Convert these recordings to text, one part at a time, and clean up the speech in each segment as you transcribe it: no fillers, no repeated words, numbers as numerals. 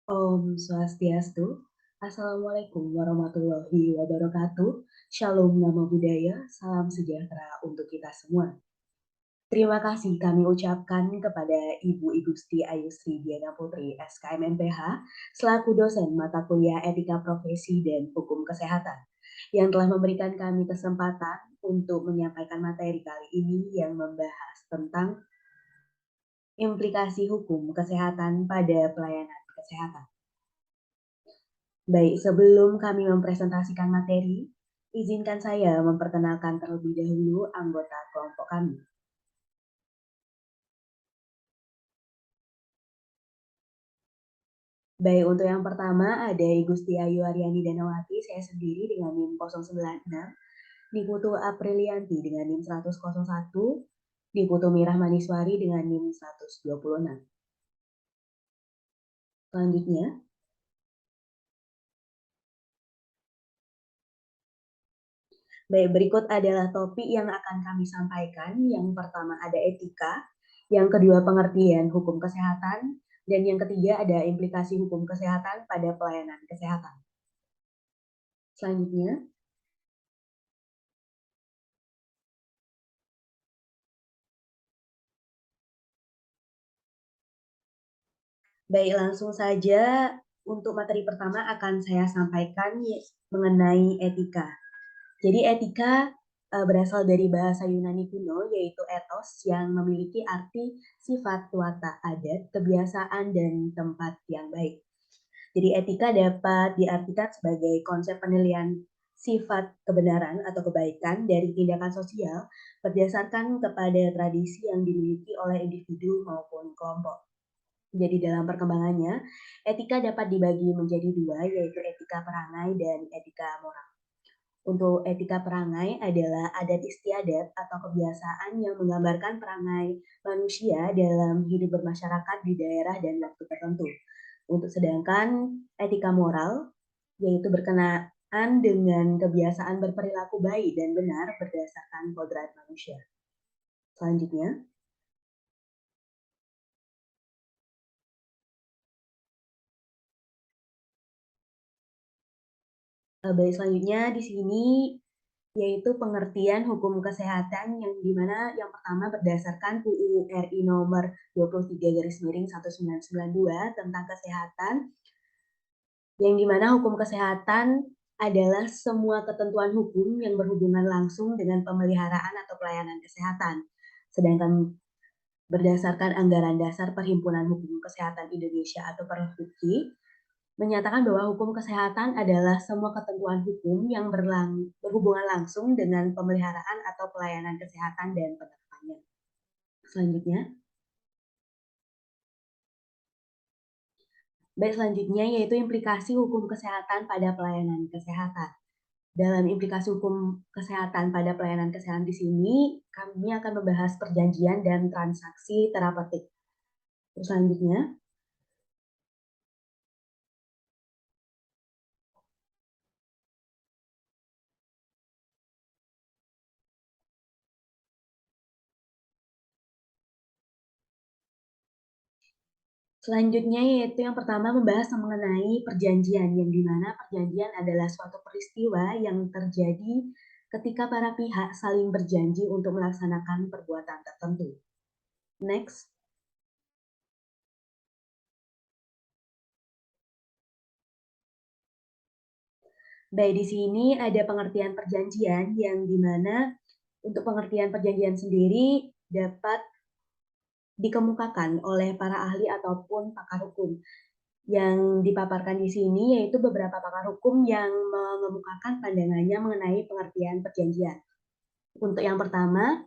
Om Swastiastu. Assalamualaikum warahmatullahi wabarakatuh. Shalom Namo Buddhaya, salam sejahtera untuk kita semua. Terima kasih kami ucapkan kepada Ibu Igusti Ayusri Diana Putri, SKM MPH, selaku dosen mata kuliah Etika Profesi dan Hukum Kesehatan, yang telah memberikan kami kesempatan untuk menyampaikan materi kali ini yang membahas tentang implikasi hukum kesehatan pada pelayanan kesehatan. Baik, sebelum kami mempresentasikan materi, izinkan saya memperkenalkan terlebih dahulu anggota kelompok kami. Baik, untuk yang pertama ada Igusti Ayu Aryani Danawati, saya sendiri dengan NIM 096, Niputu Aprilianti dengan NIM 10001, Niputu Mirah Maniswari dengan NIM 126. Selanjutnya, baik, berikut adalah topik yang akan kami sampaikan. Yang pertama ada etika, yang kedua pengertian hukum kesehatan, dan yang ketiga ada implikasi hukum kesehatan pada pelayanan kesehatan. Selanjutnya, baik, langsung saja untuk materi pertama akan saya sampaikan mengenai etika. Jadi etika berasal dari bahasa Yunani kuno, yaitu ethos, yang memiliki arti sifat, watak, adat, kebiasaan, dan tempat yang baik. Jadi etika dapat diartikan sebagai konsep penilaian sifat kebenaran atau kebaikan dari tindakan sosial berdasarkan kepada tradisi yang dimiliki oleh individu maupun kelompok. Jadi dalam perkembangannya, etika dapat dibagi menjadi dua, yaitu etika perangai dan etika moral. Untuk etika perangai adalah adat istiadat atau kebiasaan yang menggambarkan perangai manusia dalam hidup bermasyarakat di daerah dan waktu tertentu. Untuk sedangkan etika moral yaitu berkenaan dengan kebiasaan berperilaku baik dan benar berdasarkan kodrat manusia. Selanjutnya, baik, selanjutnya di sini yaitu pengertian hukum kesehatan yang dimana yang pertama berdasarkan UU RI nomor 23/1992 tentang kesehatan, yang dimana hukum kesehatan adalah semua ketentuan hukum yang berhubungan langsung dengan pemeliharaan atau pelayanan kesehatan. Sedangkan berdasarkan anggaran dasar Perhimpunan Hukum Kesehatan Indonesia atau Perhubki, menyatakan bahwa hukum kesehatan adalah semua ketentuan hukum yang berhubungan langsung dengan pemeliharaan atau pelayanan kesehatan dan penerapannya. Selanjutnya, selanjutnya yaitu implikasi hukum kesehatan pada pelayanan kesehatan. Dalam implikasi hukum kesehatan pada pelayanan kesehatan di sini, kami akan membahas perjanjian dan transaksi terapeutik. Selanjutnya, Selanjutnya yaitu yang pertama membahas mengenai perjanjian, yang dimana perjanjian adalah suatu peristiwa yang terjadi ketika para pihak saling berjanji untuk melaksanakan perbuatan tertentu. Next. Baik, di sini ada pengertian perjanjian yang dimana untuk pengertian perjanjian sendiri dapat dikemukakan oleh para ahli ataupun pakar hukum. Yang dipaparkan di sini yaitu beberapa pakar hukum yang mengemukakan pandangannya mengenai pengertian perjanjian. Untuk yang pertama,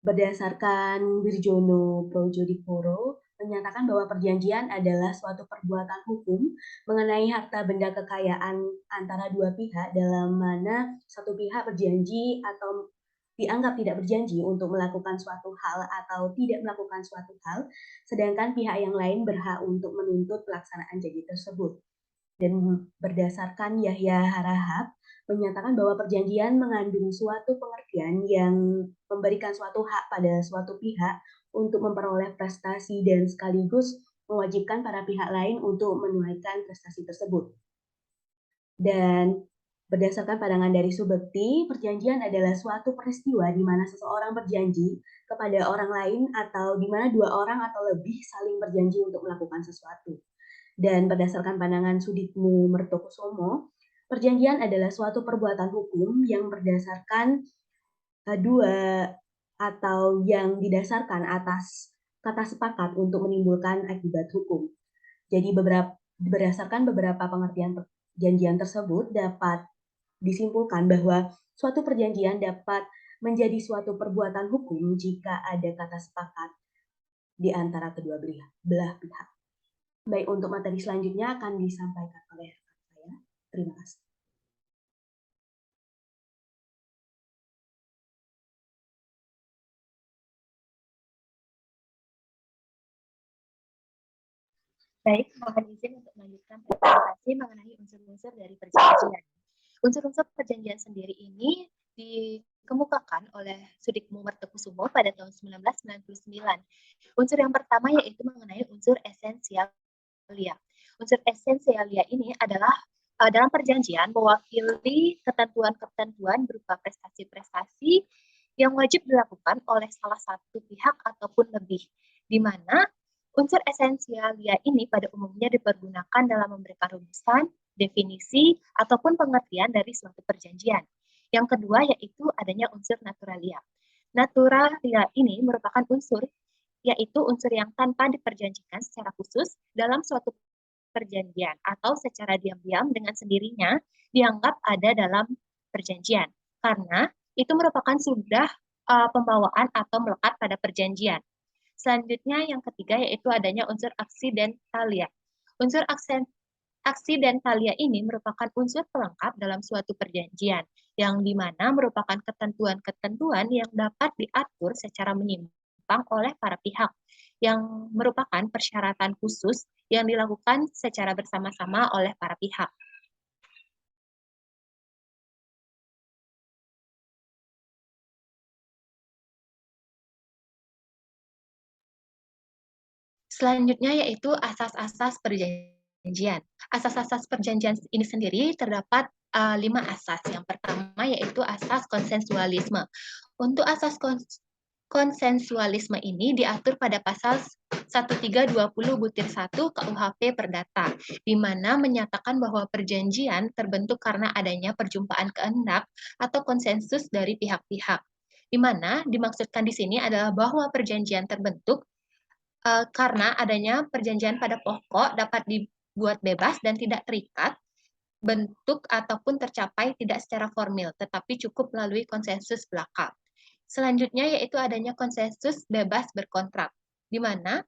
berdasarkan Wirjono Projodipuro, menyatakan bahwa perjanjian adalah suatu perbuatan hukum mengenai harta benda kekayaan antara dua pihak, dalam mana satu pihak berjanji atau dianggap tidak berjanji untuk melakukan suatu hal atau tidak melakukan suatu hal, sedangkan pihak yang lain berhak untuk menuntut pelaksanaan janji tersebut. Dan berdasarkan Yahya Harahap, menyatakan bahwa perjanjian mengandung suatu pengertian yang memberikan suatu hak pada suatu pihak untuk memperoleh prestasi dan sekaligus mewajibkan para pihak lain untuk menunaikan prestasi tersebut. Dan berdasarkan pandangan dari Subekti, perjanjian adalah suatu peristiwa di mana seseorang berjanji kepada orang lain atau di mana dua orang atau lebih saling berjanji untuk melakukan sesuatu. Dan berdasarkan pandangan Suditmu Mertokusumo, perjanjian adalah suatu perbuatan hukum yang berdasarkan dua atau yang didasarkan atas kata sepakat untuk menimbulkan akibat hukum. Jadi berdasarkan beberapa pengertian perjanjian tersebut dapat disimpulkan bahwa suatu perjanjian dapat menjadi suatu perbuatan hukum jika ada kata sepakat di antara kedua belah pihak. Baik, untuk materi selanjutnya akan disampaikan oleh saya. Terima kasih. Baik, mohon izin untuk melanjutkan presentasi mengenai unsur-unsur dari perjanjian. Unsur-unsur perjanjian sendiri ini dikemukakan oleh Sudikmo Mertokusumo pada tahun 1999. Unsur yang pertama yaitu mengenai unsur esensialia. Unsur esensialia ini adalah dalam perjanjian mewakili ketentuan-ketentuan berupa prestasi-prestasi yang wajib dilakukan oleh salah satu pihak ataupun lebih, di mana unsur esensialia ini pada umumnya dipergunakan dalam memberikan rumusan, definisi, ataupun pengertian dari suatu perjanjian. Yang kedua yaitu adanya unsur naturalia. Naturalia ini merupakan unsur, yaitu unsur yang tanpa diperjanjikan secara khusus dalam suatu perjanjian atau secara diam-diam dengan sendirinya dianggap ada dalam perjanjian. Karena itu merupakan sudah pembawaan atau melekat pada perjanjian. Selanjutnya yang ketiga yaitu adanya unsur aksidentalia. Unsur aksidentalia ini merupakan unsur pelengkap dalam suatu perjanjian, yang dimana merupakan ketentuan-ketentuan yang dapat diatur secara menyimpang oleh para pihak, yang merupakan persyaratan khusus yang dilakukan secara bersama-sama oleh para pihak. Selanjutnya yaitu asas-asas perjanjian. Asas-asas perjanjian ini sendiri terdapat 5 asas. Yang pertama yaitu asas konsensualisme. Untuk asas konsensualisme ini diatur pada pasal 1320-1 KUHP Perdata, di mana menyatakan bahwa perjanjian terbentuk karena adanya perjumpaan kehendak atau konsensus dari pihak-pihak. Di mana dimaksudkan di sini adalah bahwa perjanjian terbentuk karena adanya perjanjian pada pokok dapat dibuat bebas dan tidak terikat bentuk ataupun tercapai tidak secara formil, tetapi cukup melalui konsensus belaka. Selanjutnya yaitu adanya konsensus bebas berkontrak, di mana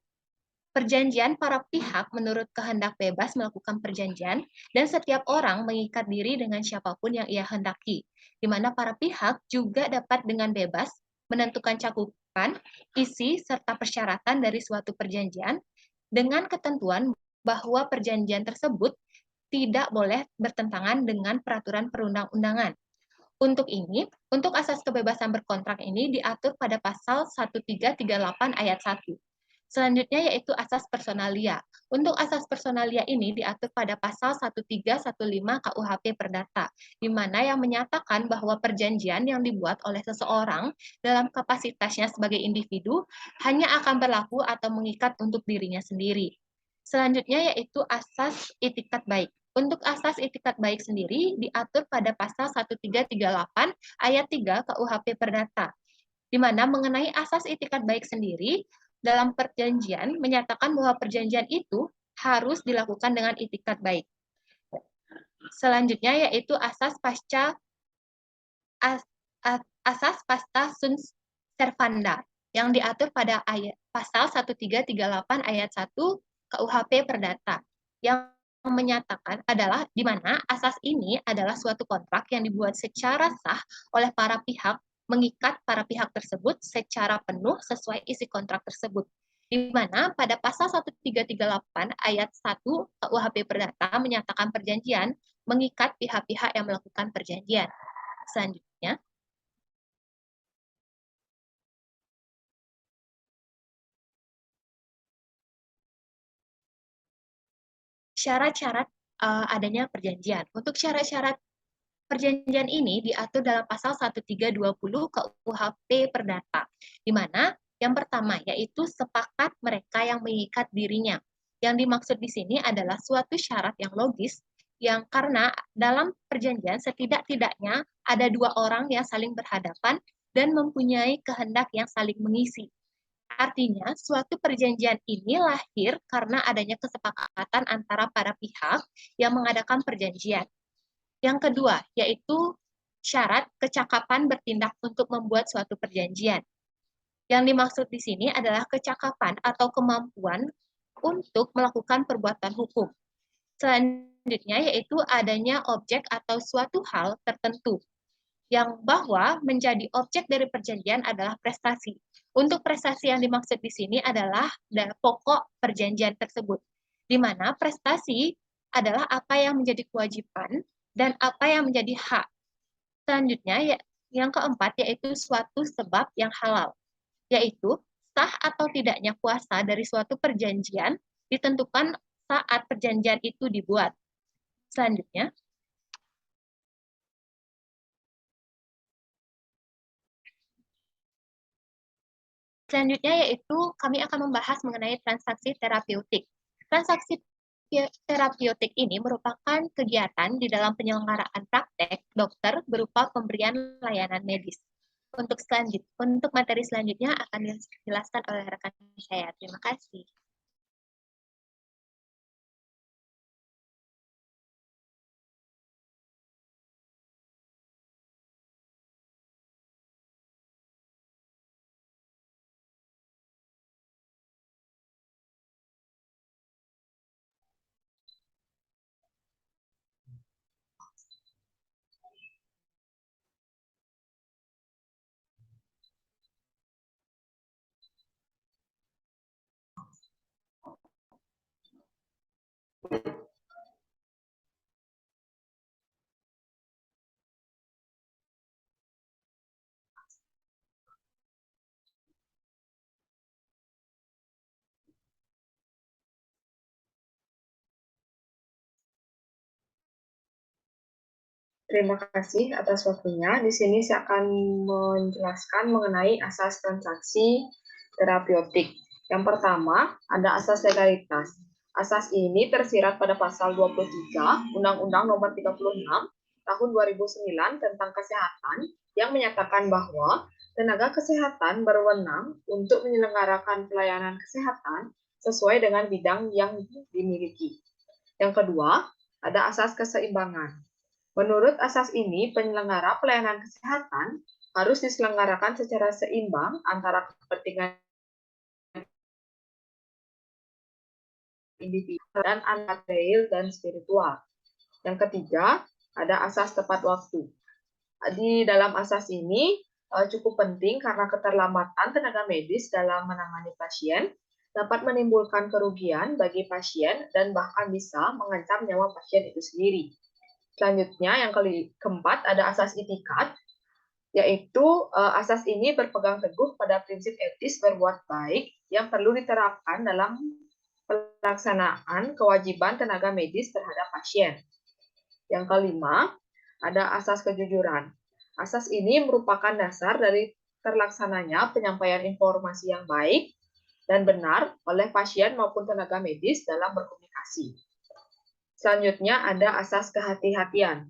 perjanjian para pihak menurut kehendak bebas melakukan perjanjian dan setiap orang mengikat diri dengan siapapun yang ia hendaki, di mana para pihak juga dapat dengan bebas menentukan cakupan, isi, serta persyaratan dari suatu perjanjian dengan ketentuan bahwa perjanjian tersebut tidak boleh bertentangan dengan peraturan perundang-undangan. Untuk asas kebebasan berkontrak ini diatur pada pasal 1338 ayat 1. Selanjutnya yaitu asas personalia. Untuk asas personalia ini diatur pada pasal 1315 KUHP Perdata, di mana yang menyatakan bahwa perjanjian yang dibuat oleh seseorang dalam kapasitasnya sebagai individu hanya akan berlaku atau mengikat untuk dirinya sendiri. Selanjutnya yaitu asas itikat baik. Untuk asas itikat baik sendiri diatur pada pasal 1338 ayat 3 KUHP Perdata, di mana mengenai asas itikat baik sendiri dalam perjanjian menyatakan bahwa perjanjian itu harus dilakukan dengan itikat baik. Selanjutnya yaitu asas pasca sunt servanda yang diatur pada pasal 1338 ayat 1 KUHP Perdata, yang menyatakan adalah di mana asas ini adalah suatu kontrak yang dibuat secara sah oleh para pihak, mengikat para pihak tersebut secara penuh sesuai isi kontrak tersebut. Di mana pada pasal 1338 ayat 1 KUHP Perdata menyatakan perjanjian mengikat pihak-pihak yang melakukan perjanjian. Selanjutnya, syarat-syarat adanya perjanjian. Untuk syarat-syarat perjanjian ini diatur dalam pasal 1320 KUHP Perdata, di mana yang pertama yaitu sepakat mereka yang mengikat dirinya. Yang dimaksud di sini adalah suatu syarat yang logis yang karena dalam perjanjian setidak-tidaknya ada dua orang yang saling berhadapan dan mempunyai kehendak yang saling mengisi. Artinya, suatu perjanjian ini lahir karena adanya kesepakatan antara para pihak yang mengadakan perjanjian. Yang kedua, yaitu syarat kecakapan bertindak untuk membuat suatu perjanjian. Yang dimaksud di sini adalah kecakapan atau kemampuan untuk melakukan perbuatan hukum. Selanjutnya, yaitu adanya objek atau suatu hal tertentu, yang bahwa menjadi objek dari perjanjian adalah prestasi. Untuk prestasi yang dimaksud di sini adalah pokok perjanjian tersebut, di mana prestasi adalah apa yang menjadi kewajiban dan apa yang menjadi hak. Selanjutnya, yang keempat, yaitu suatu sebab yang halal, yaitu sah atau tidaknya kuasa dari suatu perjanjian ditentukan saat perjanjian itu dibuat. Selanjutnya, yaitu kami akan membahas mengenai transaksi terapeutik. Transaksi terapeutik ini merupakan kegiatan di dalam penyelenggaraan praktek dokter berupa pemberian layanan medis. Untuk materi selanjutnya akan dijelaskan oleh rekan saya. Terima kasih. Terima kasih atas waktunya. Di sini saya akan menjelaskan mengenai asas transaksi terapeutik. Yang pertama, ada asas legalitas. Asas ini tersirat pada pasal 23 Undang-Undang Nomor 36 Tahun 2009 tentang kesehatan yang menyatakan bahwa tenaga kesehatan berwenang untuk menyelenggarakan pelayanan kesehatan sesuai dengan bidang yang dimiliki. Yang kedua, ada asas keseimbangan. Menurut asas ini, penyelenggara pelayanan kesehatan harus diselenggarakan secara seimbang antara kepentingan individu dan material dan spiritual. Yang ketiga, ada asas tepat waktu. Di dalam asas ini cukup penting karena keterlambatan tenaga medis dalam menangani pasien dapat menimbulkan kerugian bagi pasien dan bahkan bisa mengancam nyawa pasien itu sendiri. Selanjutnya, yang keempat, ada asas itikat, yaitu asas ini berpegang teguh pada prinsip etis berbuat baik yang perlu diterapkan dalam pelaksanaan kewajiban tenaga medis terhadap pasien. Yang kelima, ada asas kejujuran. Asas ini merupakan dasar dari terlaksananya penyampaian informasi yang baik dan benar oleh pasien maupun tenaga medis dalam berkomunikasi. Selanjutnya ada asas kehati-hatian.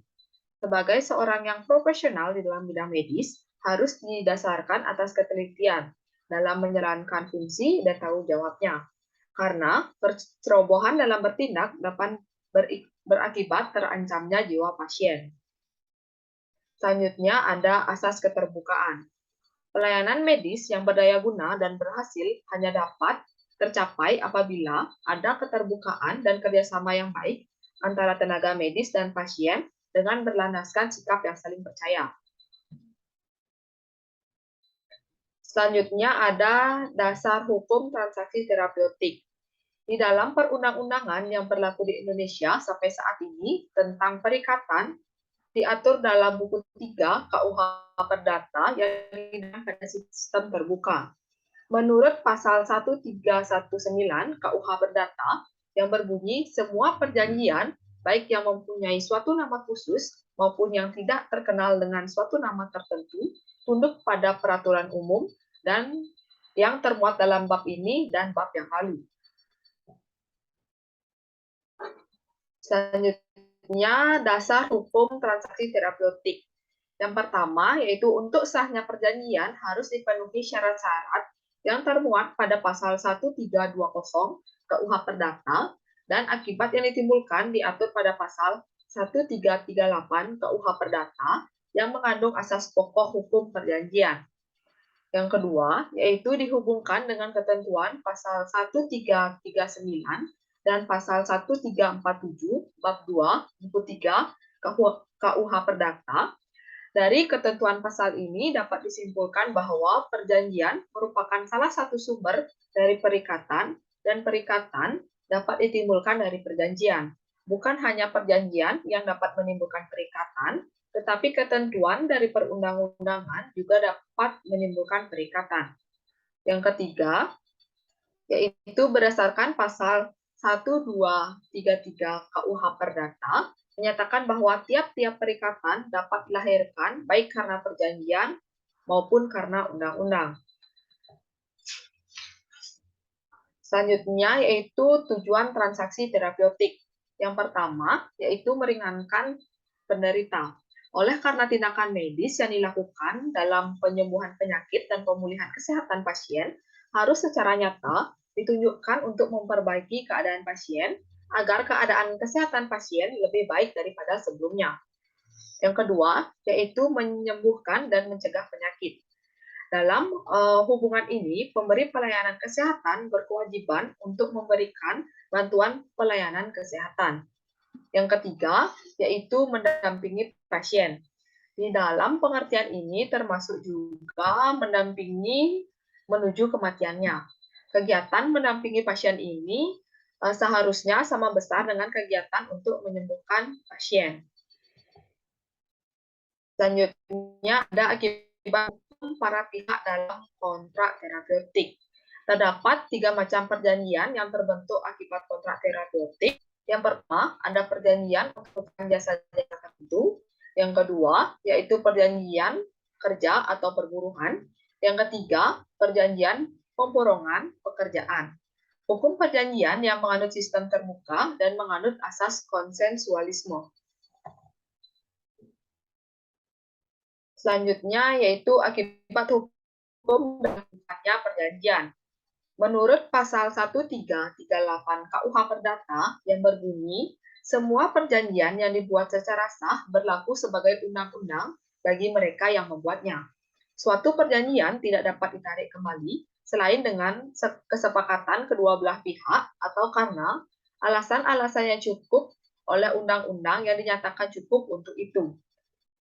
Sebagai seorang yang profesional di dalam bidang medis, harus didasarkan atas ketelitian dalam menjalankan fungsi dan tanggung jawabnya. Karena kecerobohan dalam bertindak dapat berakibat terancamnya jiwa pasien. Selanjutnya ada asas keterbukaan. Pelayanan medis yang berdaya guna dan berhasil hanya dapat tercapai apabila ada keterbukaan dan kerjasama yang baik antara tenaga medis dan pasien dengan berlandaskan sikap yang saling percaya. Selanjutnya ada dasar hukum transaksi terapeutik. Di dalam perundang-undangan yang berlaku di Indonesia sampai saat ini tentang perikatan diatur dalam buku 3 KUH Perdata yang digunakan pada sistem terbuka. Menurut pasal 1319 KUH Perdata, yang berbunyi semua perjanjian, baik yang mempunyai suatu nama khusus maupun yang tidak terkenal dengan suatu nama tertentu, tunduk pada peraturan umum dan yang termuat dalam bab ini dan bab yang lalu. Selanjutnya, dasar hukum transaksi terapeutik. Yang pertama, yaitu untuk sahnya perjanjian harus dipenuhi syarat-syarat yang termuat pada pasal 1320 KUH Perdata dan akibat yang ditimbulkan diatur pada pasal 1338 KUH Perdata yang mengandung asas pokok hukum perjanjian. Yang kedua, yaitu dihubungkan dengan ketentuan pasal 1339 dan pasal 1347 bab 2 buku 3 KUH Perdata. Dari ketentuan pasal ini dapat disimpulkan bahwa perjanjian merupakan salah satu sumber dari perikatan dan perikatan dapat ditimbulkan dari perjanjian. Bukan hanya perjanjian yang dapat menimbulkan perikatan, tetapi ketentuan dari perundang-undangan juga dapat menimbulkan perikatan. Yang ketiga, yaitu berdasarkan pasal 1233 KUH Perdata, menyatakan bahwa tiap-tiap perikatan dapat dilahirkan baik karena perjanjian maupun karena undang-undang. Selanjutnya yaitu tujuan transaksi terapeutik. Yang pertama yaitu meringankan penderita. Oleh karena tindakan medis yang dilakukan dalam penyembuhan penyakit dan pemulihan kesehatan pasien harus secara nyata ditunjukkan untuk memperbaiki keadaan pasien agar keadaan kesehatan pasien lebih baik daripada sebelumnya. Yang kedua, yaitu menyembuhkan dan mencegah penyakit. Dalam hubungan ini, pemberi pelayanan kesehatan berkewajiban untuk memberikan bantuan pelayanan kesehatan. Yang ketiga, yaitu mendampingi pasien. Di dalam pengertian ini termasuk juga mendampingi menuju kematiannya. Kegiatan mendampingi pasien ini seharusnya sama besar dengan kegiatan untuk menyembuhkan pasien. Selanjutnya ada akibat hukum para pihak dalam kontrak terapeutik. Terdapat 3 macam perjanjian yang terbentuk akibat kontrak terapeutik. Yang pertama, ada perjanjian untuk jasa-jasa tertentu. Yang kedua, yaitu perjanjian kerja atau perburuhan. Yang ketiga, perjanjian pemborongan pekerjaan. Hukum perjanjian yang menganut sistem terbuka dan menganut asas konsensualisme. Selanjutnya yaitu akibat hukum dan bukannya perjanjian. Menurut pasal 1338 KUH Perdata yang berbunyi, semua perjanjian yang dibuat secara sah berlaku sebagai undang-undang bagi mereka yang membuatnya. Suatu perjanjian tidak dapat ditarik kembali selain dengan kesepakatan kedua belah pihak atau karena alasan-alasan yang cukup oleh undang-undang yang dinyatakan cukup untuk itu.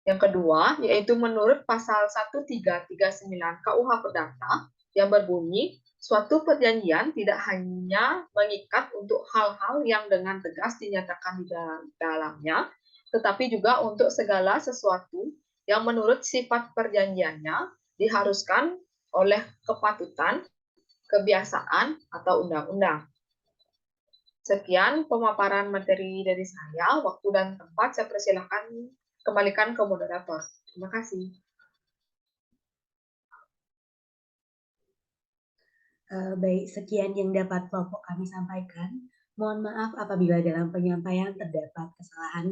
Yang kedua, yaitu menurut pasal 1339 KUH Perdata yang berbunyi, suatu perjanjian tidak hanya mengikat untuk hal-hal yang dengan tegas dinyatakan di dalamnya, tetapi juga untuk segala sesuatu yang menurut sifat perjanjiannya diharuskan oleh kepatutan, kebiasaan, atau undang-undang. Sekian pemaparan materi dari saya. Waktu dan tempat saya persilakan kembalikan ke moderator. Terima kasih. Baik, sekian yang dapat kelompok kami sampaikan. Mohon maaf apabila dalam penyampaian terdapat kesalahan.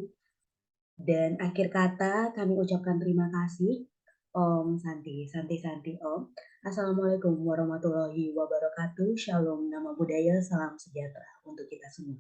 Dan akhir kata kami ucapkan terima kasih. Om Santi, Santi Om. Assalamualaikum warahmatullahi wabarakatuh. Shalom, nama budaya, salam sejahtera untuk kita semua.